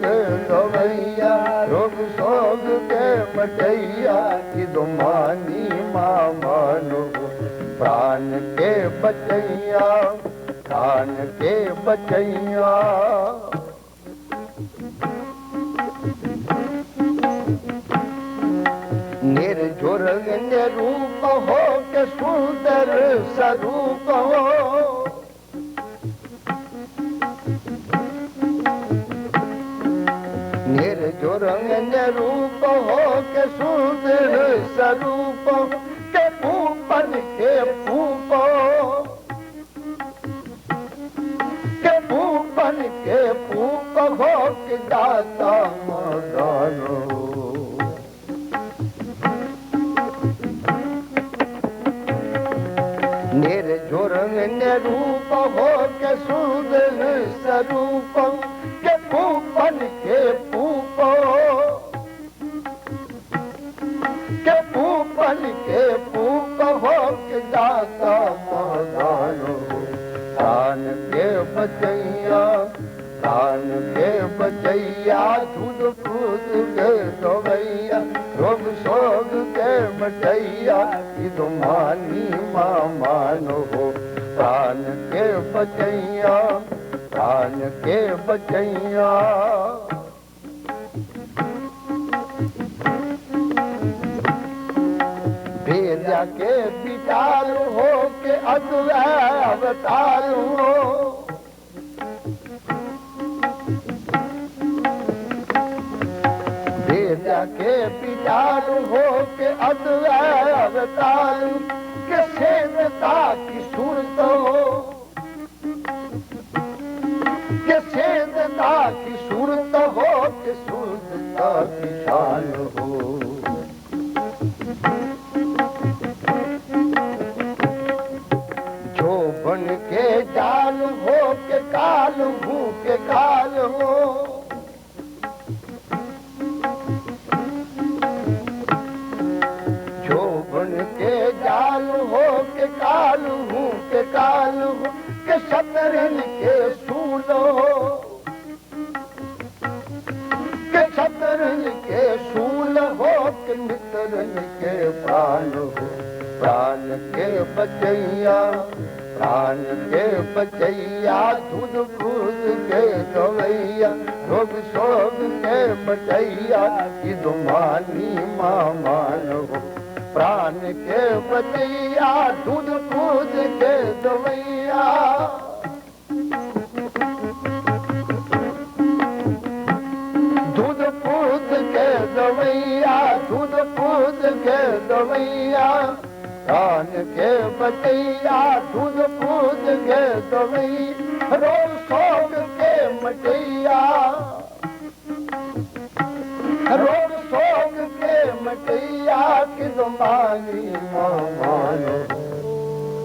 के दवैया रोग सोग के मटैया की दुमानी मानो प्राण के बचैया प्राण के बचैया निर्झुर निरूप हो के सुंदर स्वरूप हो निर्झुर निरूप हो के सुंदर स्वरूप के भूपन के भूप के भूपन के भूप हो के दाता मदानो निर्झुर निरूप हो के सुंदर स्वरूप के भूपन के भूप के भूपन के भूप हो के दाता मदानो प्राण के बचैया प्राण के बचैया दूध दूध के दवैया रोग सोग के मटैया की दुमानी मानो हो प्राण के बचैया प्राण के बचैया भेजा के विचार हो के अवतार हो भेजा के विचार हो के अवतार के सेवता की सूरत हो के सेवता की सूरत हो के सूरता की शान हो बन के जाल हो के काल हूँ के काल हो जो बन के जाल हो के काल हूँ के काल हो के शतरन के सूल हो के शतरन के सूल हो के मित्रन के प्राण हो प्राण के बचैया प्राण के बचैया दूध दूध के दवैया रोग सोग के बचैया की दुमानी मानो प्राण के बचैया दूध दूध के दवैया दूध दूध के दवैया दूध दूध के दवैया प्राण के बचैया दूध दूध के दवैया रोग सोग के मटैया रोग सोग के मटैया की दुमानी मानो